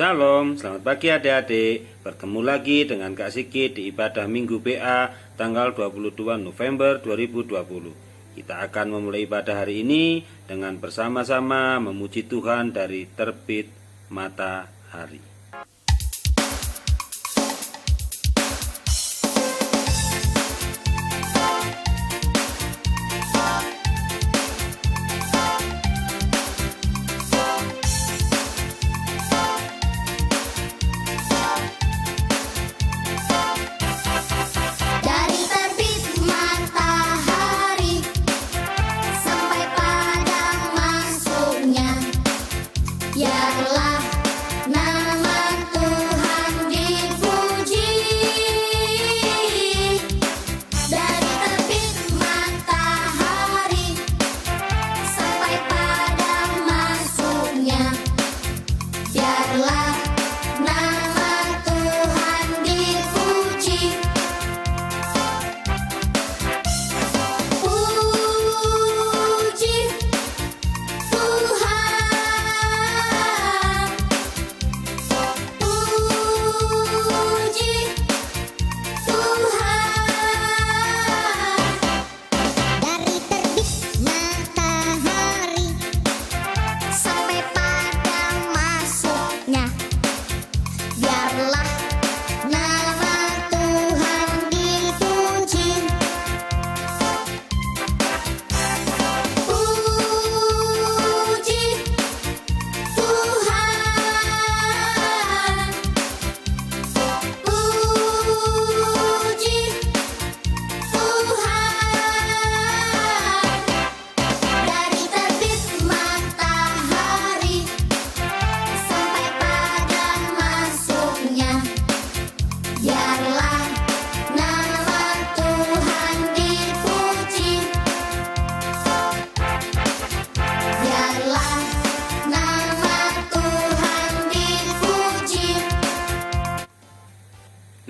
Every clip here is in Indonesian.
Shalom, selamat pagi adik-adik. Bertemu lagi dengan Kak Siki di ibadah Minggu PA tanggal 22 November 2020. Kita akan memulai ibadah hari ini dengan bersama-sama memuji Tuhan dari terbit matahari.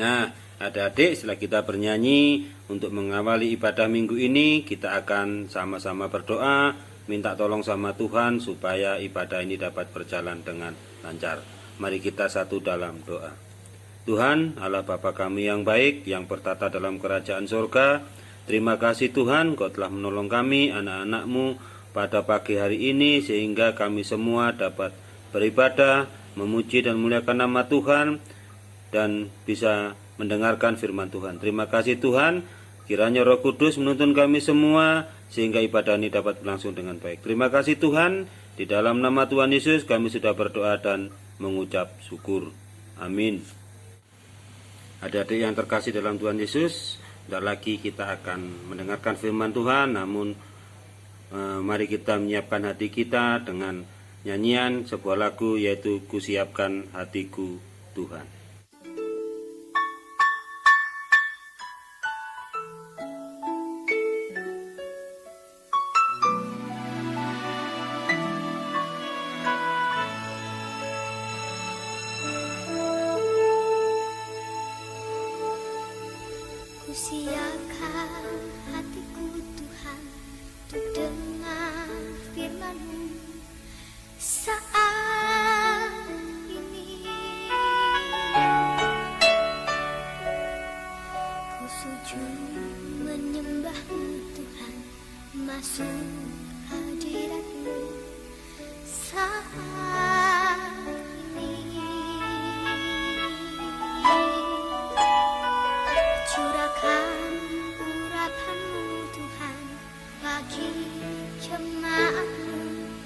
Nah, adik-adik, setelah kita bernyanyi untuk mengawali ibadah minggu ini, kita akan sama-sama berdoa, minta tolong sama Tuhan supaya ibadah ini dapat berjalan dengan lancar. Mari kita satu dalam doa. Tuhan, Allah Bapa kami yang baik, yang bertata dalam kerajaan surga, terima kasih Tuhan, Kau telah menolong kami, anak-anak-Mu, pada pagi hari ini, sehingga kami semua dapat beribadah, memuji dan memuliakan nama Tuhan, dan bisa mendengarkan firman Tuhan. Terima kasih Tuhan, kiranya Roh Kudus menuntun kami semua sehingga ibadah ini dapat berlangsung dengan baik. Terima kasih Tuhan, di dalam nama Tuhan Yesus kami sudah berdoa dan mengucap syukur. Amin. Adik-adik yang terkasih dalam Tuhan Yesus, tidak lagi kita akan mendengarkan firman Tuhan, namun mari kita menyiapkan hati kita dengan nyanyian sebuah lagu, yaitu Kusiapkan Hatiku Tuhan. Kusiapkan hatiku Tuhan untuk dengar firman-Mu saat ini. Ku sujud menyembah-Mu Tuhan, masuk hadirat-Mu saat ini. Curahkan urapan-Mu Tuhan bagi jemaat-Mu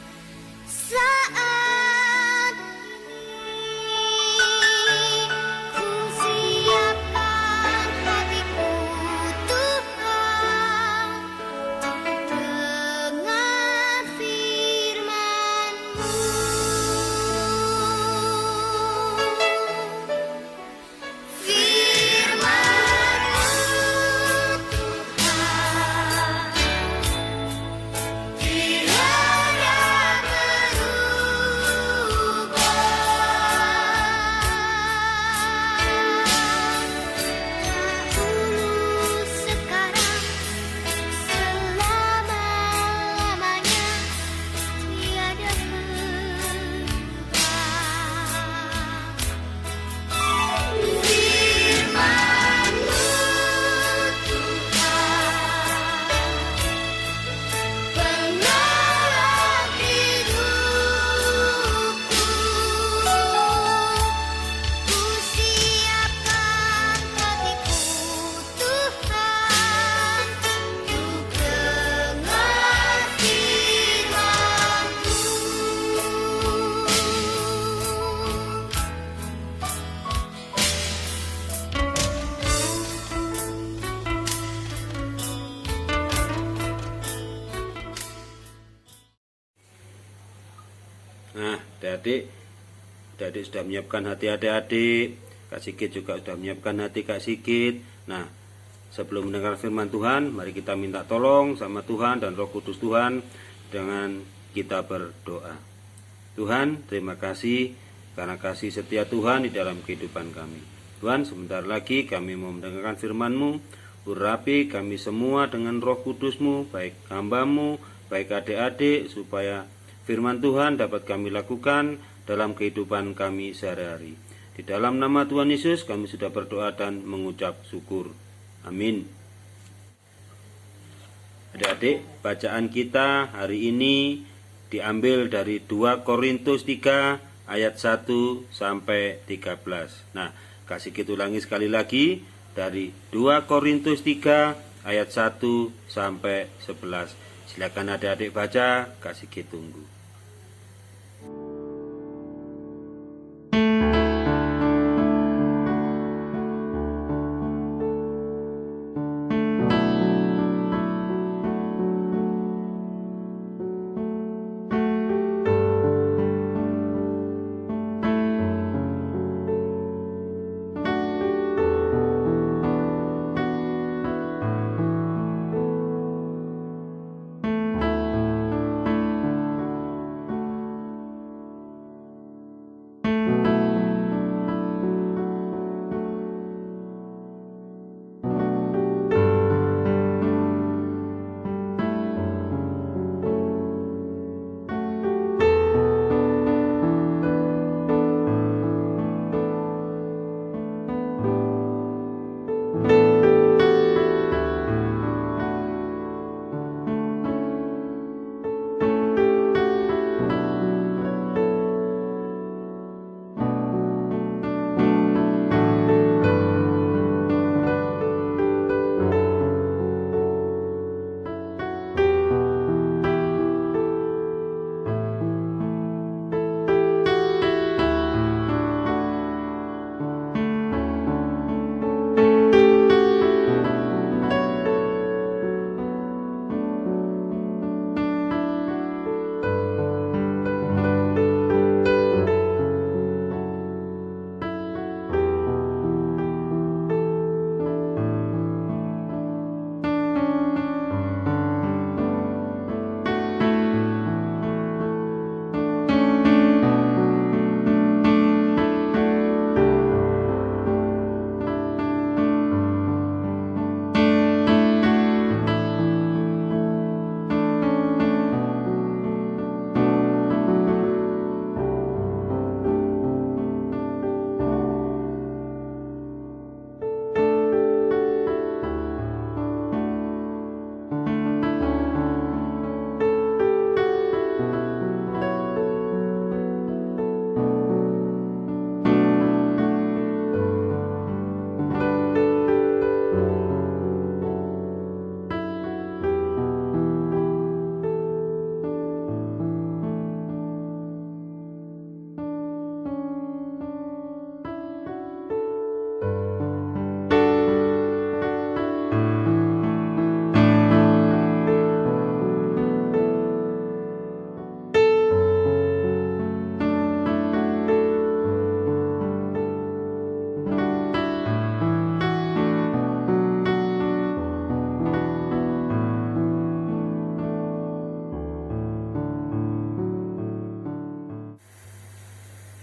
adik-adik sudah menyiapkan hati adik-adik, Kak Sigit juga sudah menyiapkan hati Kak Sigit. Nah, sebelum mendengar firman Tuhan, mari kita minta tolong sama Tuhan dan Roh Kudus Tuhan dengan kita berdoa. Tuhan, terima kasih karena kasih setia Tuhan di dalam kehidupan kami. Tuhan, sebentar lagi kami mau mendengarkan firman-Mu. Urapi kami semua dengan Roh Kudus-Mu, baik hamba-Mu, baik adik-adik, supaya firman Tuhan dapat kami lakukan dalam kehidupan kami sehari-hari. Di dalam nama Tuhan Yesus kami sudah berdoa dan mengucap syukur. Amin. Adik-adik, bacaan kita hari ini diambil dari 2 Korintus 3 ayat 1 sampai 13. Nah, Kak Sigit ulangi sekali lagi dari 2 Korintus 3 ayat 1 sampai 11. Silakan adik-adik baca, Kak Sigit tunggu.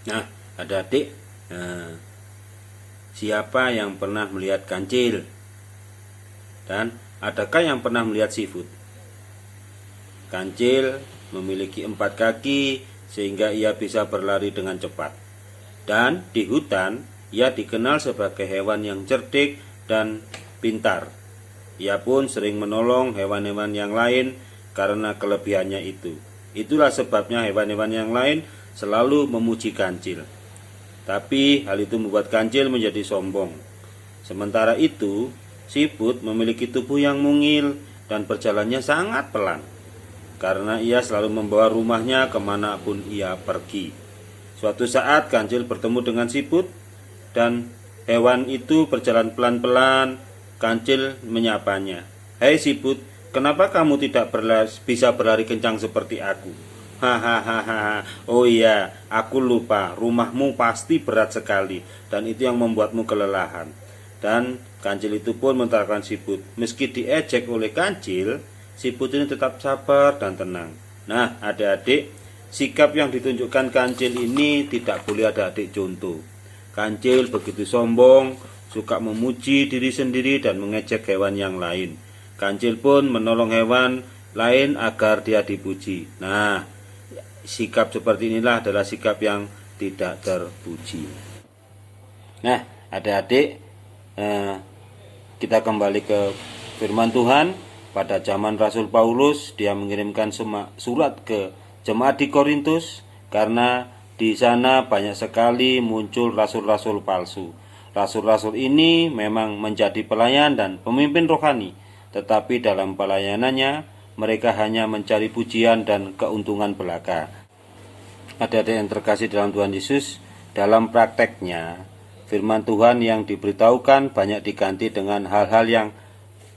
Nah, adik-adik, siapa yang pernah melihat kancil? Dan adakah yang pernah melihat siput? Kancil memiliki 4 kaki sehingga ia bisa berlari dengan cepat. Dan di hutan, ia dikenal sebagai hewan yang cerdik dan pintar. Ia pun sering menolong hewan-hewan yang lain karena kelebihannya itu. Itulah sebabnya hewan-hewan yang lain selalu memuji kancil. Tapi hal itu membuat kancil menjadi sombong. Sementara itu, siput memiliki tubuh yang mungil dan berjalannya sangat pelan, karena ia selalu membawa rumahnya kemanapun ia pergi. Suatu saat kancil bertemu dengan siput, dan hewan itu berjalan pelan-pelan. Kancil menyapanya, "Hei siput, kenapa kamu tidak bisa berlari kencang seperti aku?" Hahaha. Oh iya, aku lupa. Rumahmu pasti berat sekali dan itu yang membuatmu kelelahan. Dan Kancil itu pun mentarkan Siput. Meski diejek oleh Kancil, Siput ini tetap sabar dan tenang. Nah, adik-adik, sikap yang ditunjukkan Kancil ini tidak boleh adik-adik contoh. Kancil begitu sombong, suka memuji diri sendiri dan mengejek hewan yang lain. Kancil pun menolong hewan lain agar dia dipuji. Nah, sikap seperti inilah adalah sikap yang tidak terpuji. Nah, adik-adik, kita kembali ke firman Tuhan. Pada zaman Rasul Paulus, dia mengirimkan surat ke jemaat di Korintus karena di sana banyak sekali muncul rasul-rasul palsu. Rasul-rasul ini memang menjadi pelayan dan pemimpin rohani, tetapi dalam pelayanannya mereka hanya mencari pujian dan keuntungan belaka. Adik-adik yang terkasih dalam Tuhan Yesus, dalam prakteknya firman Tuhan yang diberitahukan banyak diganti dengan hal-hal yang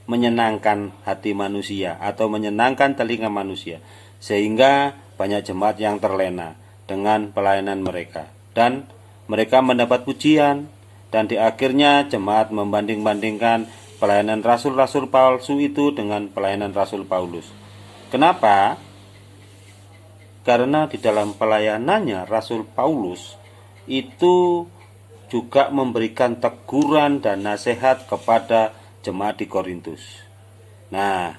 menyenangkan hati manusia atau menyenangkan telinga manusia, sehingga banyak jemaat yang terlena dengan pelayanan mereka dan mereka mendapat pujian, dan di akhirnya jemaat membanding-bandingkan pelayanan rasul-rasul palsu itu dengan pelayanan Rasul Paulus. Kenapa? Karena di dalam pelayanannya Rasul Paulus itu juga memberikan teguran dan nasihat kepada jemaat di Korintus. Nah,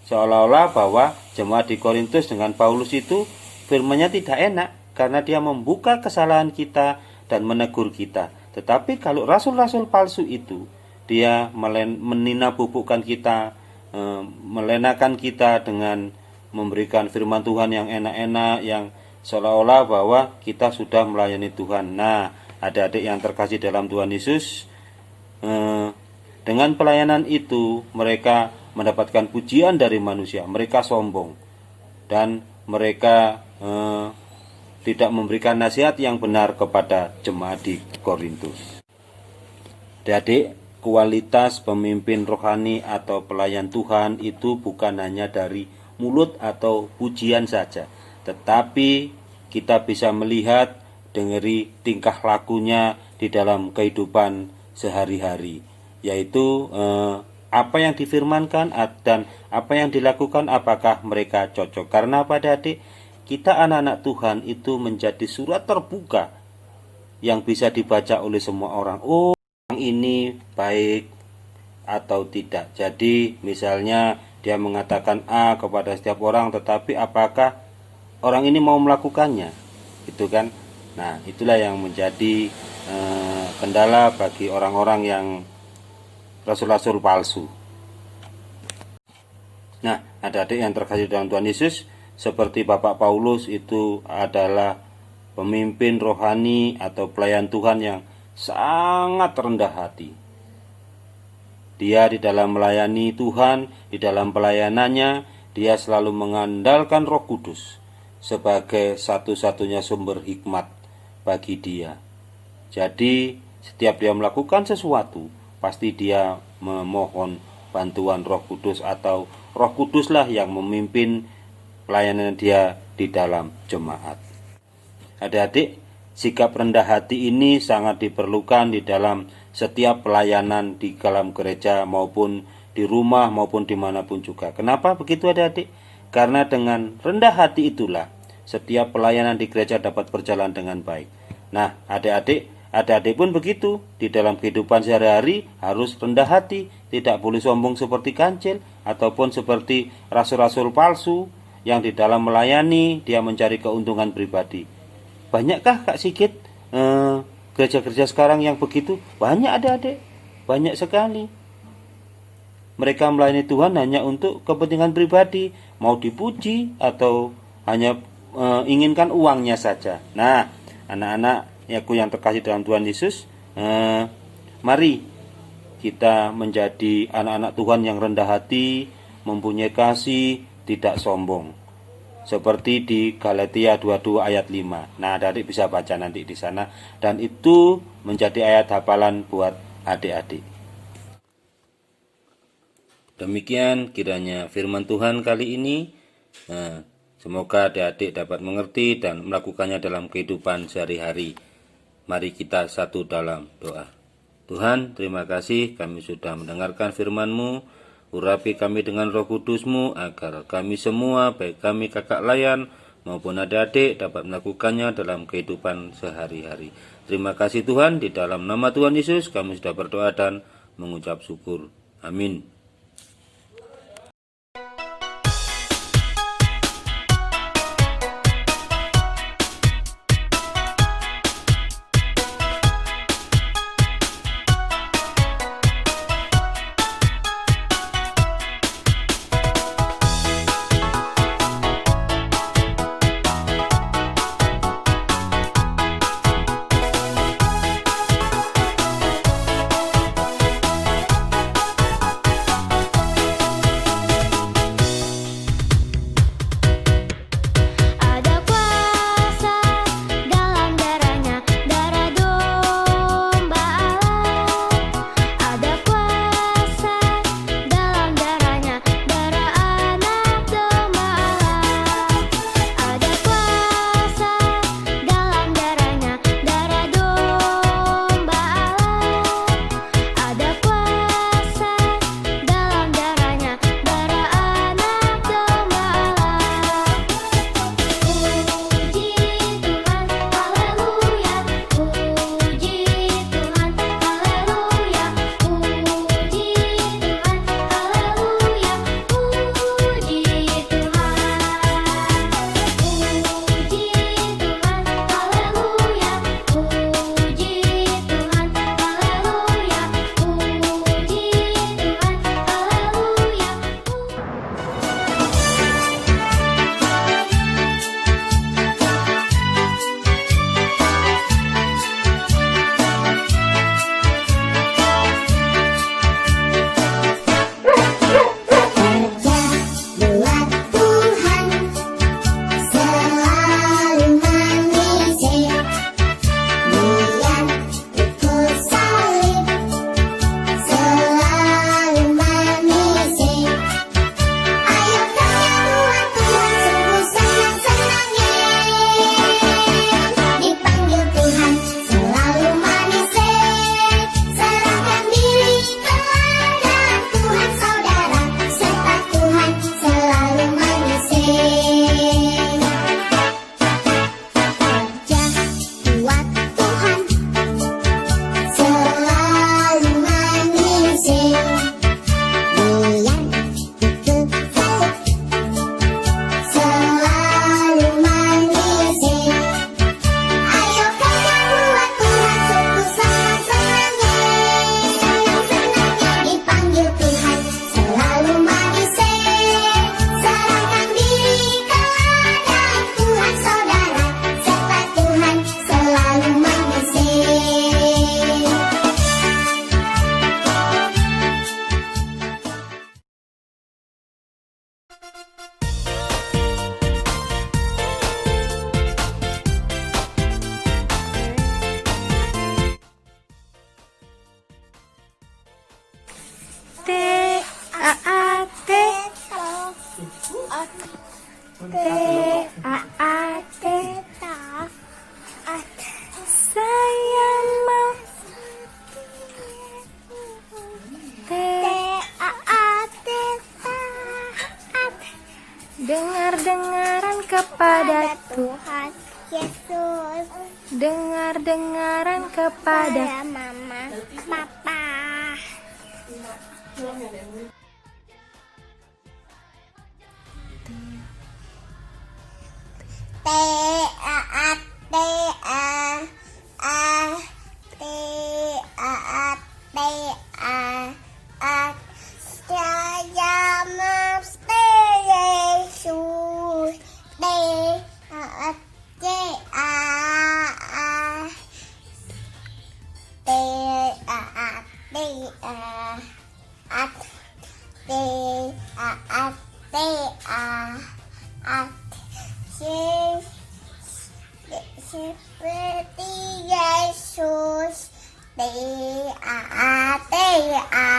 seolah-olah bahwa jemaat di Korintus dengan Paulus itu firman-Nya tidak enak karena dia membuka kesalahan kita dan menegur kita. Tetapi kalau rasul-rasul palsu itu dia menina bubukkan kita, melenakan kita dengan memberikan firman Tuhan yang enak-enak, yang seolah-olah bahwa kita sudah melayani Tuhan. Nah, adik-adik yang terkasih dalam Tuhan Yesus, dengan pelayanan itu mereka mendapatkan pujian dari manusia. Mereka sombong dan mereka tidak memberikan nasihat yang benar kepada jemaat di Korintus. Adik-adik, kualitas pemimpin rohani atau pelayan Tuhan itu bukan hanya dari mulut atau pujian saja, tetapi kita bisa melihat dari tingkah lakunya di dalam kehidupan sehari-hari, yaitu apa yang difirmankan dan apa yang dilakukan, apakah mereka cocok. Karena pada adik, kita anak-anak Tuhan itu menjadi surat terbuka yang bisa dibaca oleh semua orang. Oh, ini baik atau tidak. Jadi misalnya dia mengatakan A kepada setiap orang, tetapi apakah orang ini mau melakukannya, gitu kan? Nah, itulah yang menjadi kendala bagi orang-orang yang rasul-rasul palsu. Nah, adik-adik yang terkasih dalam Tuhan Yesus, seperti Bapak Paulus itu adalah pemimpin rohani atau pelayan Tuhan yang sangat rendah hati. Dia di dalam melayani Tuhan, di dalam pelayanannya, dia selalu mengandalkan Roh Kudus sebagai satu-satunya sumber hikmat bagi dia. Jadi, setiap dia melakukan sesuatu, pasti dia memohon bantuan Roh Kudus, atau Roh Kuduslah yang memimpin pelayanan dia di dalam jemaat. Adik-adik, sikap rendah hati ini sangat diperlukan di dalam setiap pelayanan di dalam gereja maupun di rumah maupun dimanapun juga. Kenapa begitu adik-adik? Karena dengan rendah hati itulah setiap pelayanan di gereja dapat berjalan dengan baik. Nah, adik-adik pun begitu. Di dalam kehidupan sehari-hari harus rendah hati, tidak boleh sombong seperti Kancil ataupun seperti rasul-rasul palsu yang di dalam melayani dia mencari keuntungan pribadi. Banyakkah Kak Sigit gereja-gereja sekarang yang begitu? Banyak adik-adik, banyak sekali. Mereka melayani Tuhan hanya untuk kepentingan pribadi, mau dipuji atau hanya inginkan uangnya saja. Nah, anak-anak aku yang terkasih dalam Tuhan Yesus, mari kita menjadi anak-anak Tuhan yang rendah hati, mempunyai kasih, tidak sombong. Seperti di Galatia 22 ayat 5. Nah, adik bisa baca nanti di sana, dan itu menjadi ayat hafalan buat adik-adik. Demikian kiranya firman Tuhan kali ini Semoga adik-adik dapat mengerti dan melakukannya dalam kehidupan sehari-hari. Mari kita satu dalam doa. Tuhan, terima kasih kami sudah mendengarkan firman-Mu. Urapi kami dengan Roh Kudus-Mu agar kami semua, baik kami kakak layan maupun adik-adik, dapat melakukannya dalam kehidupan sehari-hari. Terima kasih Tuhan, di dalam nama Tuhan Yesus kami sudah berdoa dan mengucap syukur. Amin. Ada kuasa dalam darahnya, darah domba Allah. Ada kuasa dalam darahnya, darah anak domba Allah. Ada kuasa dalam darahnya, darah domba Allah. Ada kuasa dalam darahnya, darah anak domba Allah. Puji Tuhan, haleluya. Puji Tuhan, haleluya. Puji Tuhan, haleluya. Puji Tuhan. Puji Tuhan, haleluya. Puji Tuhan, haleluya. Puji Saya mau dengar-dengaran kepada Tuhan Yesus dengar-dengaran kepada pada mama papa T A A T A A T A A T A A saya mesti Yesus T A A T A A T A A T A A T A A T A A seperti Yesus T A A T A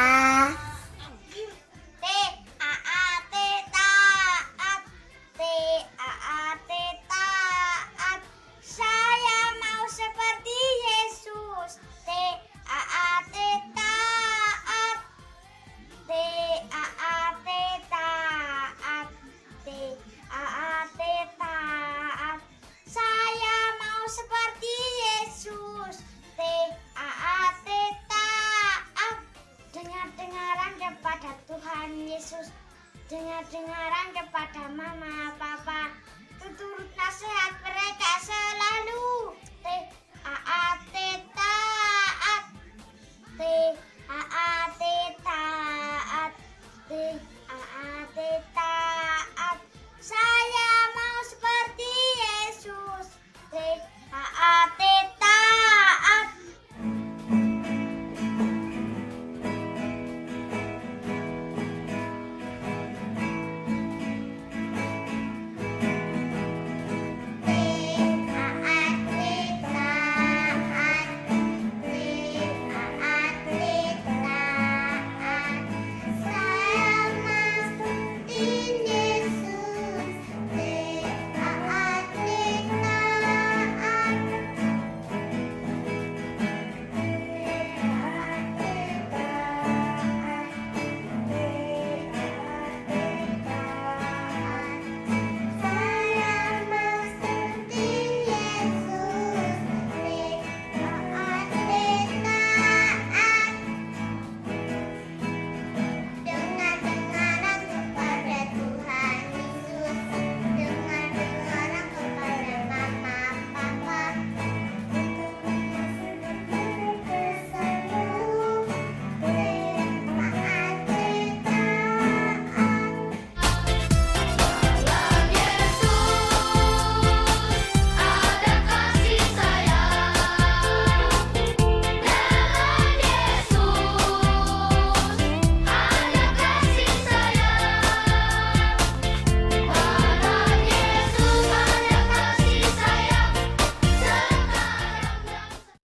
T A A T A T A dengaran kepada mama, papa, tuturut nasihat